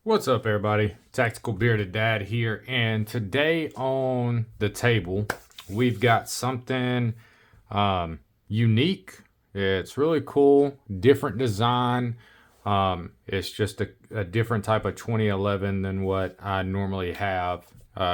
What's up, everybody? Tactical Bearded Dad here, and today on the table we've got something unique. It's really cool, different design. It's just a different type of 2011 than what I normally have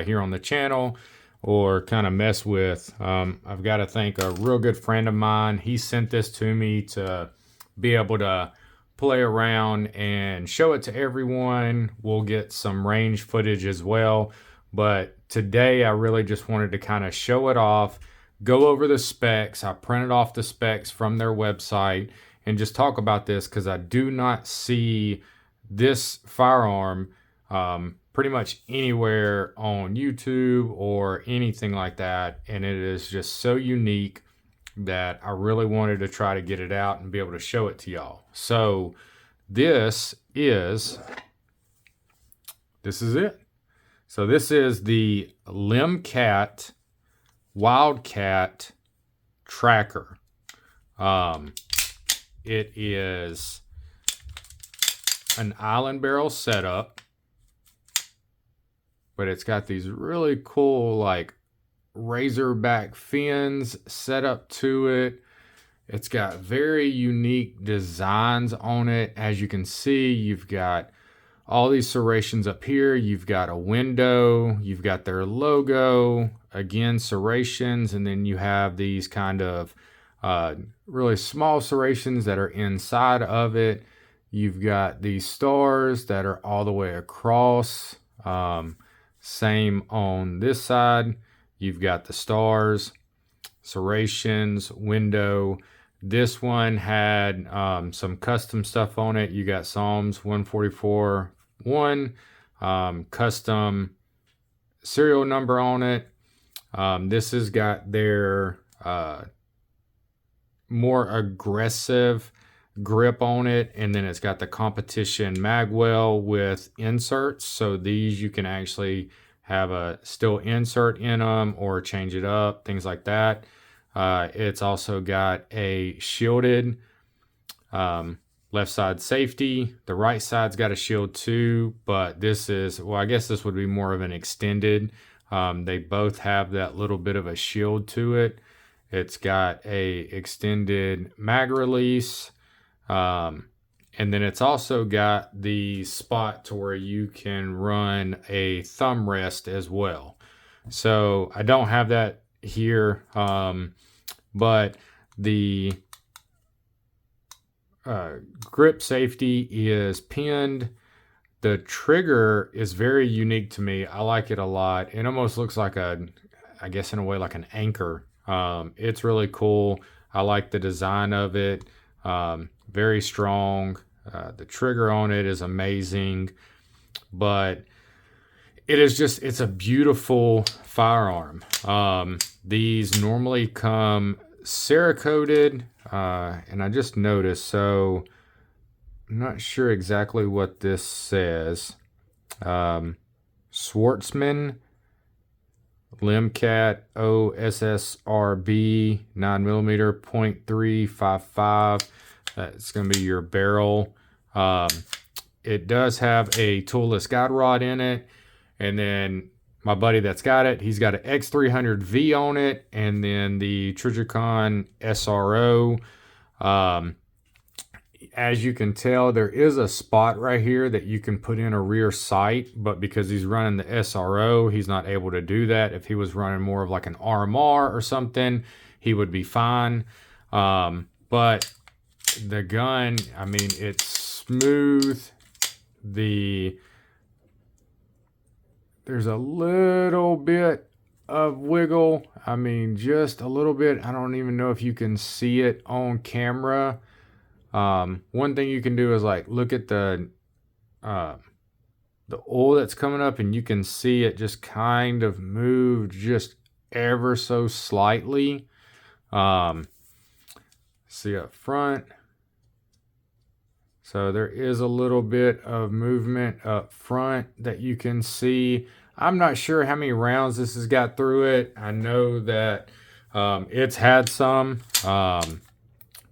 here on the channel or kind of mess with. I've got to thank a real good friend of mine. He sent this to me to be able to play around and show it to everyone. We'll get some range footage as well, but today I really just wanted to kind of show it off, go over the specs. I printed off the specs from their website and just talk about this because I do not see this firearm pretty much anywhere on YouTube or anything like that, and it is just so unique that I really wanted to try to get it out and be able to show it to y'all. So this is it. So this is the Limcat Wildcat Tracker. It is an island barrel setup, but it's got these really cool like razorback fins set up to it. It's got very unique designs on it. As you can see, you've got all these serrations up here. You've got a window, you've got their logo, again serrations, and then you have these kind of really small serrations that are inside of it. You've got these stars that are all the way across. Same on this side. You've got the stars, serrations, window. This one had some custom stuff on it. You got Psalms 144.1, custom serial number on it. This has got their more aggressive grip on it, and then it's got the competition magwell with inserts. So these you can actually have a still insert in them or change it up, things like that. It's also got a shielded left side safety. The right side's got a shield too, but this is, well, I guess this would be more of an extended. They both have that little bit of a shield to it. It's got a extended mag release. And then it's also got the spot to where you can run a thumb rest as well. So I don't have that here, but the grip safety is pinned. The trigger is very unique to me. I like it a lot. It almost looks like I guess in a way like an anchor. It's really cool. I like the design of it. Very strong. The trigger on it is amazing, but it's a beautiful firearm. These normally come Cerakoted, and I just noticed, so I'm not sure exactly what this says. Schwartzman Limcat OSSRB 9mm .355. It's going to be your barrel. It does have a toolless guide rod in it. And then my buddy that's got it, he's got an X300V on it. And then the Trijicon SRO. As you can tell, there is a spot right here that you can put in a rear sight. But because he's running the SRO, he's not able to do that. If he was running more of like an RMR or something, he would be fine. But the gun, I mean, it's smooth. There's a little bit of wiggle. I mean, just a little bit. I don't even know if you can see it on camera. One thing you can do is like look at the oil that's coming up, and you can see it just kind of move just ever so slightly. See up front. So there is a little bit of movement up front that you can see. I'm not sure how many rounds this has got through it. I know that it's had some,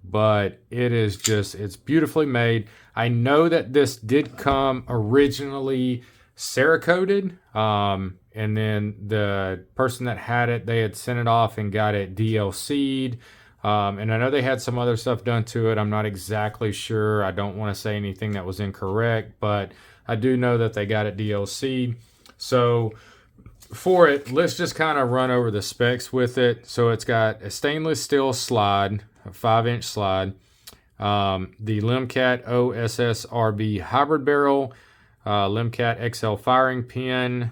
but it is just, it's beautifully made. I know that this did come originally Cerakoted, and then the person that had it, they had sent it off and got it DLC'd. And I know they had some other stuff done to it. I'm not exactly sure. I don't want to say anything that was incorrect, but I do know that they got it DLC'd. So for it, let's just kind of run over the specs with it. So it's got a stainless steel slide, a 5-inch slide, the Limcat OSSRB hybrid barrel, Limcat XL firing pin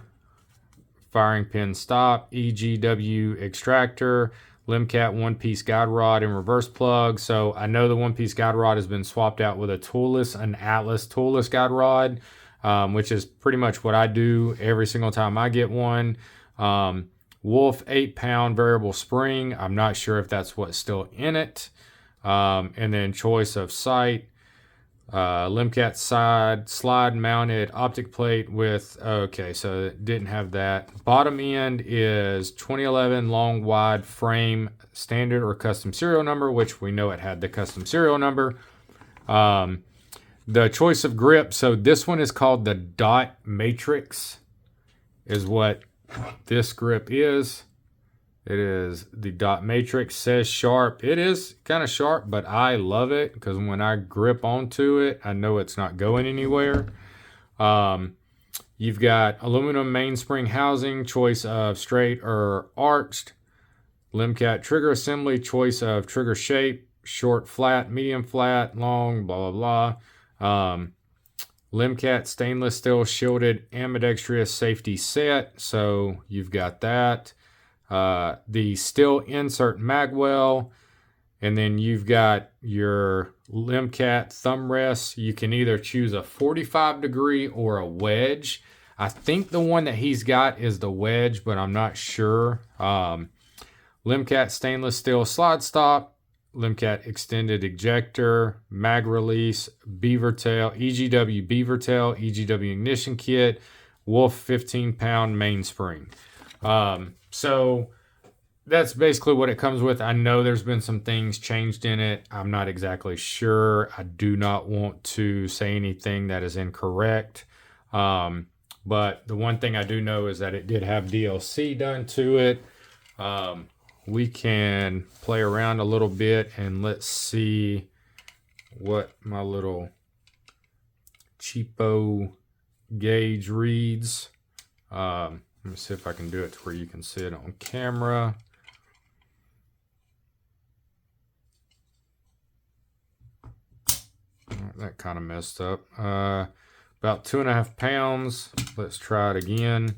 stop, EGW extractor, Limcat one-piece guide rod and reverse plug. So I know the one-piece guide rod has been swapped out with an Atlas toolless guide rod, which is pretty much what I do every single time I get one. Wolf 8-pound variable spring. I'm not sure if that's what's still in it. And then choice of sight. Limcat side slide mounted optic plate with, okay, so it didn't have that. Bottom end is 2011 long wide frame standard or custom serial number, which we know it had the custom serial number. The choice of grip, so this one is called the Dot Matrix, is what this grip is. It is the Dot Matrix, says sharp. It is kind of sharp, but I love it because when I grip onto it, I know it's not going anywhere. You've got aluminum mainspring housing, choice of straight or arched. Limcat trigger assembly, choice of trigger shape, short, flat, medium, flat, long, blah, blah, blah. Limcat stainless steel shielded ambidextrous safety set. So you've got that. The steel insert magwell, and then you've got your Limcat thumb rest. You can either choose a 45 degree or a wedge. I think the one that he's got is the wedge, but I'm not sure. Limcat stainless steel slide stop, Limcat extended ejector, mag release, beaver tail, EGW beaver tail, EGW ignition kit, Wolf 15-pound mainspring. So that's basically what it comes with. I know there's been some things changed in it. I'm not exactly sure. I do not want to say anything that is incorrect. But the one thing I do know is that it did have DLC done to it. We can play around a little bit and let's see what my little cheapo gauge reads. Let me see if I can do it to where you can see it on camera. That kind of messed up. About 2.5 pounds. Let's try it again.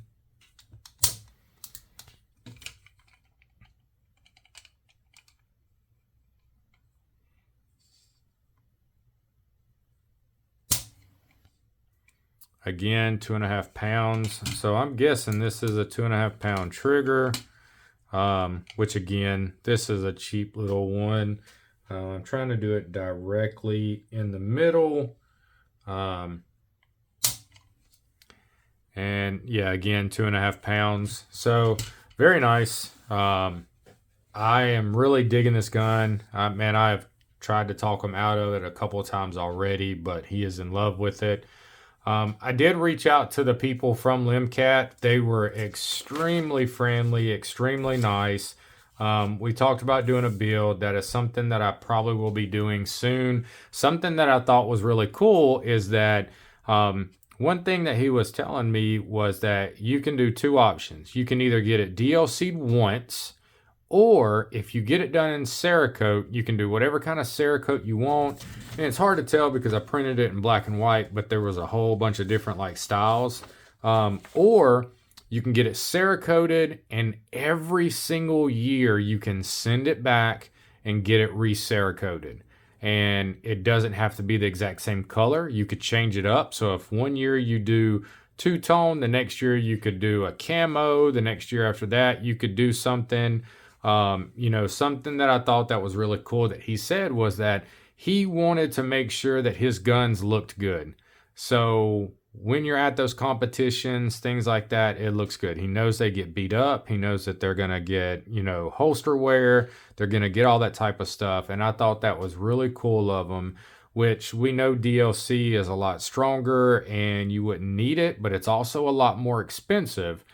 Again, 2.5 pounds. So I'm guessing this is a 2.5 pound trigger, which again, this is a cheap little one. I'm trying to do it directly in the middle. And yeah, again, 2.5 pounds. So very nice. I am really digging this gun. Man, I've tried to talk him out of it a couple of times already, but he is in love with it. I did reach out to the people from Limcat. They were extremely friendly, extremely nice. We talked about doing a build. That is something that I probably will be doing soon. Something that I thought was really cool is that one thing that he was telling me was that you can do two options. You can either get it DLC'd once, or if you get it done in Cerakote, you can do whatever kind of Cerakote you want. And it's hard to tell because I printed it in black and white, but there was a whole bunch of different like styles. Or you can get it Cerakoted, and every single year you can send it back and get it re-Cerakoted. And it doesn't have to be the exact same color. You could change it up. So if one year you do two-tone, the next year you could do a camo, the next year after that you could do something. Something that I thought that was really cool that he said was that he wanted to make sure that his guns looked good. So when you're at those competitions, things like that, it looks good. He knows they get beat up. He knows that they're going to get, you know, holster wear. They're going to get all that type of stuff. And I thought that was really cool of him, which we know DLC is a lot stronger and you wouldn't need it, but it's also a lot more expensive.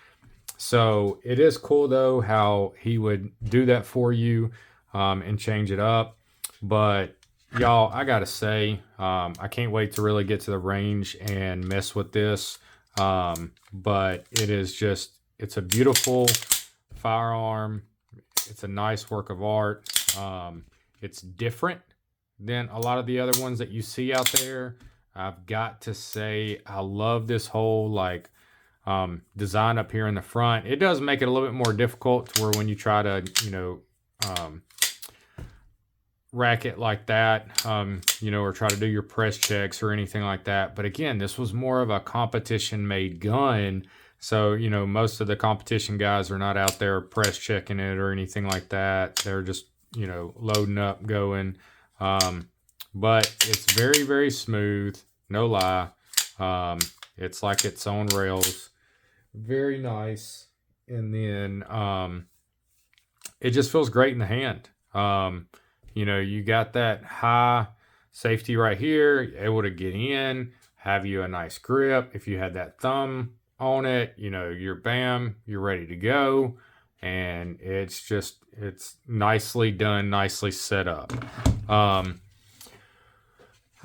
So it is cool though how he would do that for you and change it up. But y'all, I gotta say, I can't wait to really get to the range and mess with this. But it is just, it's a beautiful firearm. It's a nice work of art. It's different than a lot of the other ones that you see out there. I've got to say, I love this whole like design up here in the front. It does make it a little bit more difficult to where when you try to, you know, rack it like that, you know, or try to do your press checks or anything like that. But again, this was more of a competition made gun. So, you know, most of the competition guys are not out there press checking it or anything like that. They're just, you know, loading up, going. But it's very, very smooth. No lie. It's like it's on rails. Very nice. And then it just feels great in the hand. You know, you got that high safety right here, able to get in, have you a nice grip. If you had that thumb on it, you know, you're bam, you're ready to go. And it's just, it's nicely done, nicely set up. I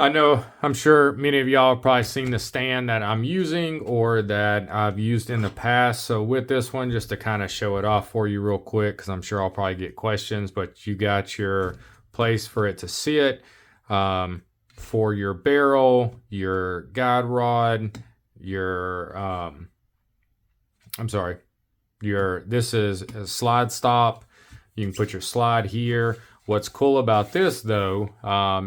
know, I'm sure many of y'all have probably seen the stand that I'm using or that I've used in the past. So with this one, just to kind of show it off for you real quick, because I'm sure I'll probably get questions, but you got your place for it to sit, for your barrel, your guide rod, your, this is a slide stop. You can put your slide here. What's cool about this though,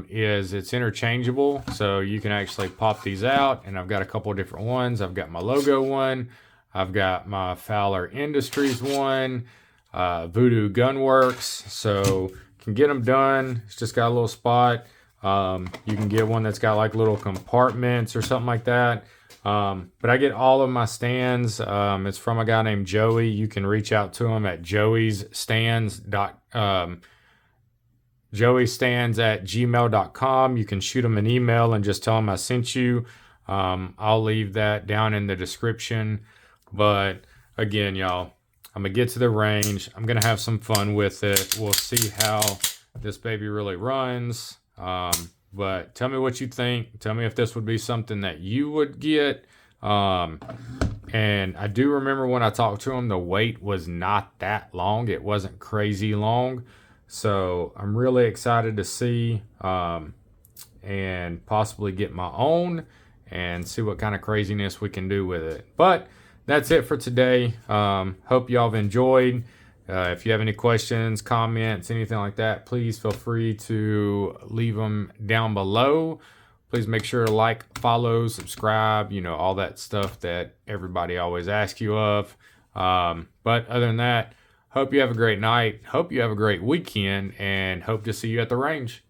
is it's interchangeable. So you can actually pop these out, and I've got a couple of different ones. I've got my logo one. I've got my Fowler Industries one, Voodoo Gunworks. So can get them done. It's just got a little spot. You can get one that's got like little compartments or something like that. But I get all of my stands. It's from a guy named Joey. You can reach out to him at joeystands@gmail.com. You can shoot him an email and just tell him I sent you. I'll leave that down in the description. But again, y'all, I'm gonna get to the range. I'm gonna have some fun with it. We'll see how this baby really runs. But tell me what you think. Tell me if this would be something that you would get. And I do remember when I talked to him, the wait was not that long. It wasn't crazy long. So I'm really excited to see and possibly get my own and see what kind of craziness we can do with it. But that's it for today. Hope y'all have enjoyed. If you have any questions, comments, anything like that, please feel free to leave them down below. Please make sure to like, follow, subscribe, you know, all that stuff that everybody always asks you of. But other than that, hope you have a great night. Hope you have a great weekend, and hope to see you at the range.